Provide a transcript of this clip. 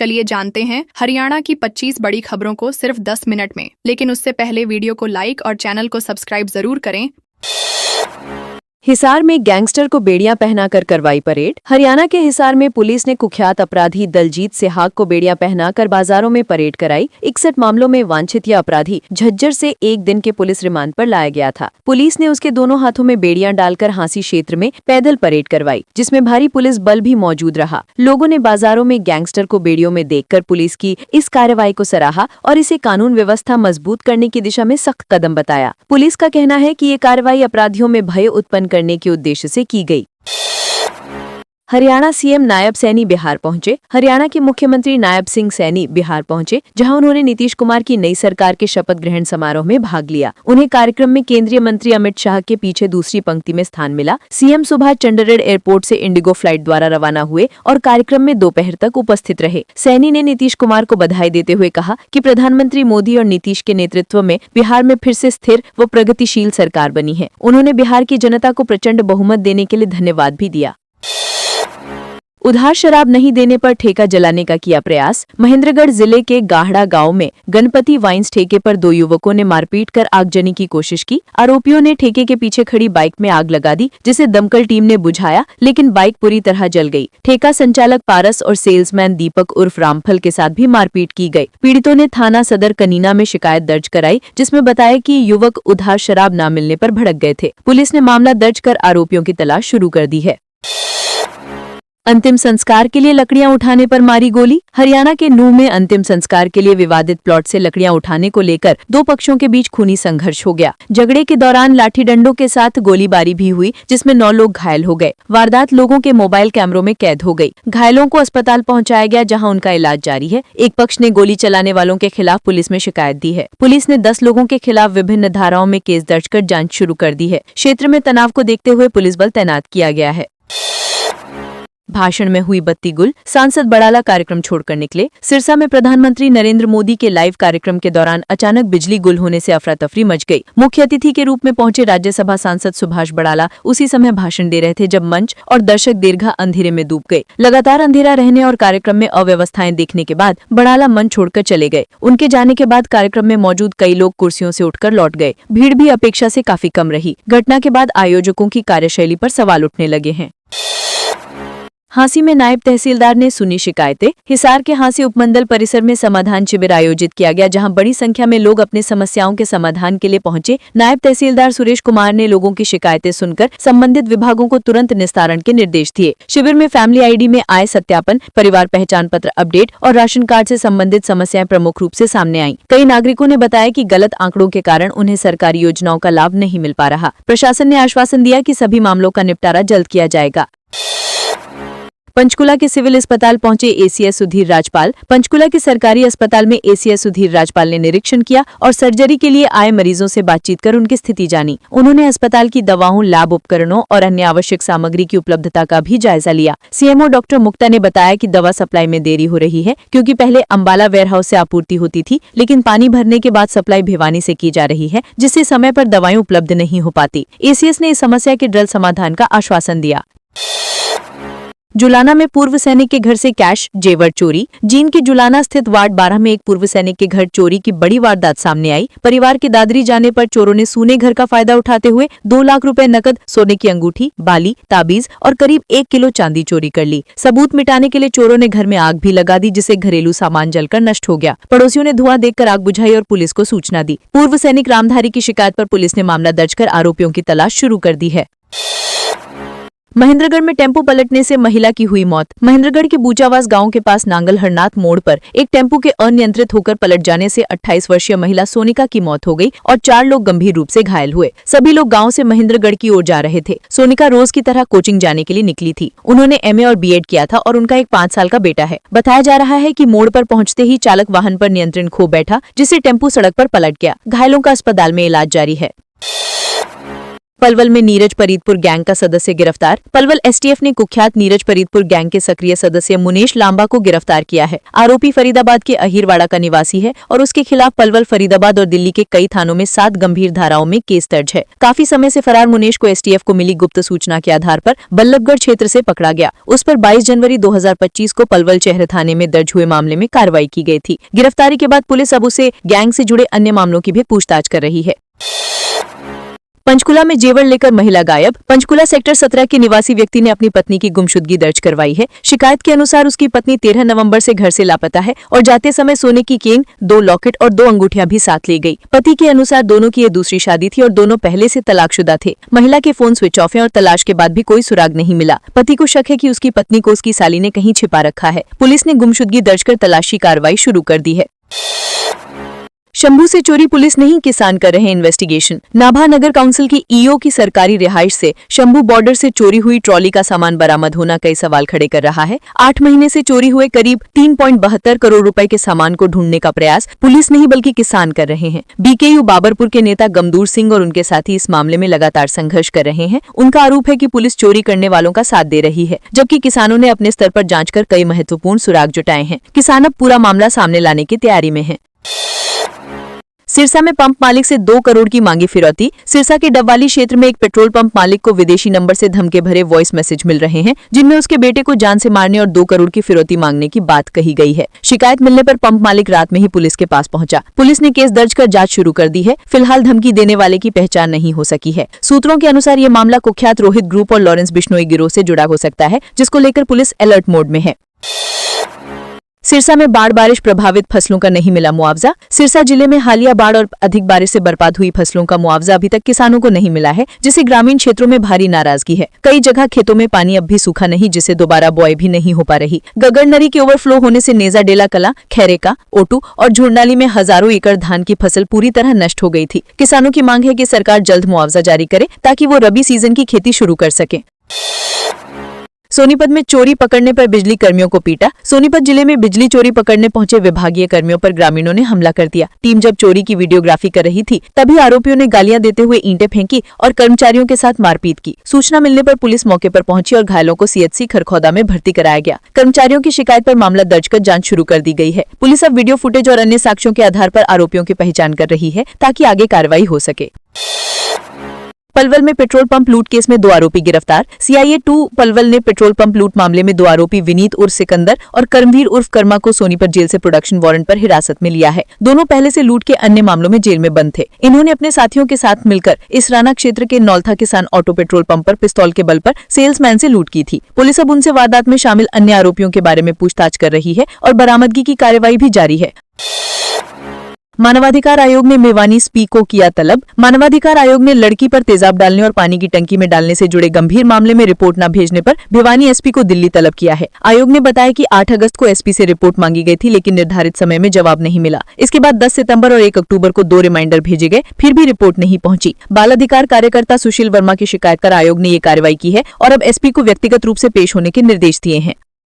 चलिए जानते हैं हरियाणा की 25 बड़ी खबरों को सिर्फ 10 मिनट में। लेकिन उससे पहले वीडियो को लाइक और चैनल को सब्सक्राइब जरूर करें। हिसार में गैंगस्टर को बेड़ियां पहनाकर करवाई परेड। हरियाणा के हिसार में पुलिस ने कुख्यात अपराधी दलजीत सेहाग को बेड़ियां पहनाकर बाजारों में परेड कराई। 61 मामलों में वांछित यह अपराधी झज्जर से एक दिन के पुलिस रिमांड पर लाया गया था। पुलिस ने उसके दोनों हाथों में बेड़ियां डालकर हांसी क्षेत्र में पैदल परेड करवाई, जिसमें भारी पुलिस बल भी मौजूद रहा। लोगों ने बाजारों में गैंगस्टर को बेड़ियों में देखकर पुलिस की इस कार्रवाई को सराहा और इसे कानून व्यवस्था मजबूत करने की दिशा में सख्त कदम बताया। पुलिस का कहना है कि ये कार्रवाई अपराधियों में भय उत्पन्न करने के उद्देश्य से की गई। हरियाणा सीएम नायब सैनी बिहार पहुंचे। हरियाणा के मुख्यमंत्री नायब सिंह सैनी बिहार पहुंचे, जहां उन्होंने नीतीश कुमार की नई सरकार के शपथ ग्रहण समारोह में भाग लिया। उन्हें कार्यक्रम में केंद्रीय मंत्री अमित शाह के पीछे दूसरी पंक्ति में स्थान मिला। सीएम सुबह चंडीगढ़ एयरपोर्ट से इंडिगो फ्लाइट द्वारा रवाना हुए और कार्यक्रम में दोपहर तक उपस्थित रहे। सैनी ने नीतीश कुमार को बधाई देते हुए कहा कि प्रधानमंत्री मोदी और नीतीश के नेतृत्व में बिहार में फिर से स्थिर व प्रगतिशील सरकार बनी है। उन्होंने बिहार की जनता को प्रचंड बहुमत देने के लिए धन्यवाद भी दिया। उधार शराब नहीं देने पर ठेका जलाने का किया प्रयास। महेंद्रगढ़ जिले के गाहड़ा गांव में गणपति वाइन्स ठेके पर दो युवकों ने मारपीट कर आगजनी की कोशिश की। आरोपियों ने ठेके के पीछे खड़ी बाइक में आग लगा दी, जिसे दमकल टीम ने बुझाया, लेकिन बाइक पूरी तरह जल गई। ठेका संचालक पारस और सेल्समैन दीपक उर्फ रामफल के साथ भी मारपीट की गई। पीड़ितों ने थाना सदर कनीना में शिकायत दर्ज कराई, जिसमें बताया कि युवक उधार शराब न मिलने पर भड़क गए थे। पुलिस ने मामला दर्ज कर आरोपियों की तलाश शुरू कर दी है। अंतिम संस्कार के लिए लकड़ियां उठाने पर मारी गोली। हरियाणा के नूह में अंतिम संस्कार के लिए विवादित प्लॉट से लकड़ियां उठाने को लेकर दो पक्षों के बीच खूनी संघर्ष हो गया। झगड़े के दौरान लाठी डंडों के साथ गोलीबारी भी हुई, जिसमें 9 लोग घायल हो गए। वारदात लोगों के मोबाइल कैमरों में कैद हो गई। घायलों को अस्पताल पहुंचाया गया, जहां उनका इलाज जारी है। एक पक्ष ने गोली चलाने वालों के खिलाफ पुलिस में शिकायत दी है। पुलिस ने 10 लोगों के खिलाफ विभिन्न धाराओं में केस दर्ज कर जाँच शुरू कर दी है। क्षेत्र में तनाव को देखते हुए पुलिस बल तैनात किया गया है। भाषण में हुई बत्ती गुल। सांसद बड़ाला कार्यक्रम छोड़कर निकले। सिरसा में प्रधानमंत्री नरेंद्र मोदी के लाइव कार्यक्रम के दौरान अचानक बिजली गुल होने से अफरा तफरी मच गई। मुख्य अतिथि के रूप में पहुंचे राज्यसभा सांसद सुभाष बड़ाला उसी समय भाषण दे रहे थे जब मंच और दर्शक दीर्घा अंधेरे में डूब गए। लगातार अंधेरा रहने और कार्यक्रम में अव्यवस्थाएं देखने के बाद बड़ाला मंच छोड़कर चले गए। उनके जाने के बाद कार्यक्रम में मौजूद कई लोग कुर्सियों से उठकर लौट गए। भीड़ भी अपेक्षा से काफी कम रही। घटना के बाद आयोजकों की कार्यशैली पर सवाल उठने लगे हैं। हांसी में नायब तहसीलदार ने सुनी शिकायतें। हिसार के हांसी उपमंडल परिसर में समाधान शिविर आयोजित किया गया, जहां बड़ी संख्या में लोग अपने समस्याओं के समाधान के लिए पहुंचे। नायब तहसीलदार सुरेश कुमार ने लोगों की शिकायतें सुनकर संबंधित विभागों को तुरंत निस्तारण के निर्देश दिए। शिविर में फैमिली आईडी में आय सत्यापन, परिवार पहचान पत्र अपडेट और राशन कार्ड से संबंधित समस्याएं प्रमुख रूप से सामने आईं। कई नागरिकों ने बताया कि गलत आंकड़ों के कारण उन्हें सरकारी योजनाओं का लाभ नहीं मिल पा रहा। प्रशासन ने आश्वासन दिया कि सभी मामलों का निपटारा जल्द किया जाएगा। पंचकुला के सिविल अस्पताल पहुंचे एसीएस सुधीर राजपाल। पंचकुला के सरकारी अस्पताल में एसीएस सुधीर राजपाल ने निरीक्षण किया और सर्जरी के लिए आए मरीजों से बातचीत कर उनकी स्थिति जानी। उन्होंने अस्पताल की दवाओं, लैब उपकरणों और अन्य आवश्यक सामग्री की उपलब्धता का भी जायजा लिया। सीएमओ डॉक्टर मुक्ता ने बताया कि दवा सप्लाई में देरी हो रही है, क्योंकि पहले अंबाला वेयरहाउस से आपूर्ति होती थी, लेकिन पानी भरने के बाद सप्लाई भिवानी से की जा रही है, जिससे समय पर दवाएं उपलब्ध नहीं हो पाती। एसीएस ने इस समस्या के जल्द समाधान का आश्वासन दिया। जुलाना में पूर्व सैनिक के घर से कैश जेवर चोरी। जींद के जुलाना स्थित वार्ड 12 में एक पूर्व सैनिक के घर चोरी की बड़ी वारदात सामने आई। परिवार के दादरी जाने पर चोरों ने सूने घर का फायदा उठाते हुए 2 लाख रुपए नकद, सोने की अंगूठी, बाली, ताबीज और करीब 1 किलो चांदी चोरी कर ली। सबूत मिटाने के लिए चोरों ने घर में आग भी लगा दी, जिससे घरेलू सामान जलकर नष्ट हो गया। पड़ोसियों ने धुआं देखकर आग बुझाई और पुलिस को सूचना दी। पूर्व सैनिक रामधारी की शिकायत पर पुलिस ने मामला दर्ज कर आरोपियों की तलाश शुरू कर दी है। महेंद्रगढ़ में टेम्पो पलटने से महिला की हुई मौत। महेंद्रगढ़ के बूचावास गांव के पास नांगल हरनाथ मोड़ पर एक टेम्पो के अनियंत्रित होकर पलट जाने से 28 वर्षीय महिला सोनिका की मौत हो गई और 4 लोग गंभीर रूप से घायल हुए। सभी लोग गांव से महेंद्रगढ़ की ओर जा रहे थे। सोनिका रोज की तरह कोचिंग जाने के लिए निकली थी। उन्होंने एमए और बीएड किया था और उनका एक 5 साल का बेटा है। बताया जा रहा है कि मोड़ पर पहुंचते ही चालक वाहन पर नियंत्रण खो बैठा, जिससे टेम्पो सड़क पर पलट गया। घायलों का अस्पताल में इलाज जारी है। पलवल में नीरज फरीदपुर गैंग का सदस्य गिरफ्तार। पलवल एसटीएफ ने कुख्यात नीरज फरीदपुर गैंग के सक्रिय सदस्य मुनेश लांबा को गिरफ्तार किया है। आरोपी फरीदाबाद के अहीरवाड़ा का निवासी है और उसके खिलाफ पलवल, फरीदाबाद और दिल्ली के कई थानों में 7 गंभीर धाराओं में केस दर्ज है। काफी समय से फरार मुनेश को एसटीएफ को मिली गुप्त सूचना के आधार पर बल्लभगढ़ क्षेत्र से पकड़ा गया। उस पर 22 जनवरी 2025 को पलवल शहर थाने में दर्ज हुए मामले में कार्रवाई की गई थी। गिरफ्तारी के बाद पुलिस अब उसे गैंग से जुड़े अन्य मामलों की भी पूछताछ कर रही है। पंचकुला में जेवर लेकर महिला गायब। पंचकुला सेक्टर 17 के निवासी व्यक्ति ने अपनी पत्नी की गुमशुदगी दर्ज करवाई है। शिकायत के अनुसार उसकी पत्नी 13 नवंबर से घर से लापता है और जाते समय सोने की केन, 2 लॉकेट और 2 अंगूठियां भी साथ ले गई। पति के अनुसार दोनों की ये दूसरी शादी थी और दोनों पहले से तलाकशुदा थे। महिला के फोन स्विच ऑफ है और तलाश के बाद भी कोई सुराग नहीं मिला। पति को शक है कि उसकी पत्नी को उसकी साली ने कहीं छिपा रखा है। पुलिस ने गुमशुदगी दर्ज कर तलाशी कार्रवाई शुरू कर दी है। शंभू से चोरी पुलिस नहीं, किसान कर रहे इन्वेस्टिगेशन। नाभा नगर काउंसिल की ईओ की सरकारी रिहाइश से शंभू बॉर्डर से चोरी हुई ट्रॉली का सामान बरामद होना कई सवाल खड़े कर रहा है। 8 महीने से चोरी हुए करीब 3.72 करोड़ रुपए के सामान को ढूंढने का प्रयास पुलिस नहीं बल्कि किसान कर रहे हैं। बीकेयू बाबरपुर के नेता गमदूर सिंह और उनके साथी इस मामले में लगातार संघर्ष कर रहे हैं। उनका आरोप है कि पुलिस चोरी करने वालों का साथ दे रही है, जबकि किसानों ने अपने स्तर पर जांच कर कई महत्वपूर्ण सुराग जुटाए हैं। किसान अब पूरा मामला सामने लाने की तैयारी में है। सिरसा में पंप मालिक से 2 करोड़ की मांगी फिरौती। सिरसा के डबवाली क्षेत्र में एक पेट्रोल पंप मालिक को विदेशी नंबर से धमके भरे वॉइस मैसेज मिल रहे हैं, जिनमें उसके बेटे को जान से मारने और 2 करोड़ की फिरौती मांगने की बात कही गई है। शिकायत मिलने पर पंप मालिक रात में ही पुलिस के पास पहुंचा। पुलिस ने केस दर्ज कर जांच शुरू कर दी है। फिलहाल धमकी देने वाले की पहचान नहीं हो सकी है। सूत्रों के अनुसार ये मामला कुख्यात रोहित ग्रुप और लॉरेंस बिश्नोई गिरोह से जुड़ा हो सकता है, जिसको लेकर पुलिस अलर्ट मोड में है। सिरसा में बाढ़ बारिश प्रभावित फसलों का नहीं मिला मुआवजा। सिरसा जिले में हालिया बाढ़ और अधिक बारिश से बर्बाद हुई फसलों का मुआवजा अभी तक किसानों को नहीं मिला है, जिससे ग्रामीण क्षेत्रों में भारी नाराजगी है। कई जगह खेतों में पानी अब भी सूखा नहीं, जिससे दोबारा बुआई भी नहीं हो पा रही। गगन नदी के ओवरफ्लो होने से नेजा डेला कला, खैरेका, ओटू और झुरनाली में हजारों एकड़ धान की फसल पूरी तरह नष्ट हो गई थी। किसानों की मांग है कि सरकार जल्द मुआवजा जारी करे ताकि वो रबी सीजन की खेती शुरू कर सके। सोनीपत में चोरी पकड़ने पर बिजली कर्मियों को पीटा। सोनीपत जिले में बिजली चोरी पकड़ने पहुंचे विभागीय कर्मियों पर ग्रामीणों ने हमला कर दिया। टीम जब चोरी की वीडियोग्राफी कर रही थी, तभी आरोपियों ने गालियां देते हुए ईंटें फेंकी और कर्मचारियों के साथ मारपीट की। सूचना मिलने पर पुलिस मौके पर पहुंची और घायलों को सीएचसी खरखौदा में भर्ती कराया गया। कर्मचारियों की शिकायत पर मामला दर्ज कर जाँच शुरू कर दी गई है। पुलिस अब वीडियो फुटेज और अन्य साक्ष्यों के आधार पर आरोपियों की पहचान कर रही है ताकि आगे कार्रवाई हो सके। पलवल में पेट्रोल पंप लूट केस में 2 आरोपी गिरफ्तार। सीआईए 2 पलवल ने पेट्रोल पंप लूट मामले में 2 आरोपी विनीत उर्फ सिकंदर और कर्मवीर उर्फ कर्मा को सोनीपत जेल से प्रोडक्शन वारंट पर हिरासत में लिया है। दोनों पहले से लूट के अन्य मामलों में जेल में बंद थे। इन्होंने अपने साथियों के साथ मिलकर इसराना क्षेत्र के नौलथा किसान ऑटो पेट्रोल पंप पर पिस्तौल के बल पर सेल्समैन से लूट की थी। पुलिस अब उनसे वारदात में शामिल अन्य आरोपियों के बारे में पूछताछ कर रही है और बरामदगी की कार्रवाई भी जारी है। मानवाधिकार आयोग ने मेवानी एसपी को किया तलब। मानवाधिकार आयोग ने लड़की पर तेजाब डालने और पानी की टंकी में डालने से जुड़े गंभीर मामले में रिपोर्ट न भेजने पर भिवानी एसपी को दिल्ली तलब किया है। आयोग ने बताया कि 8 अगस्त को एसपी से रिपोर्ट मांगी गई थी, लेकिन निर्धारित समय में जवाब नहीं मिला। इसके बाद 10 सितंबर और 1 अक्टूबर को 2 रिमाइंडर भेजे गए, फिर भी रिपोर्ट नहीं पहुंची। बाल अधिकार कार्यकर्ता सुशील वर्मा की शिकायत कर आयोग ने ये कार्रवाई की है और अब एसपी को व्यक्तिगत रूप से पेश होने के निर्देश दिए हैं।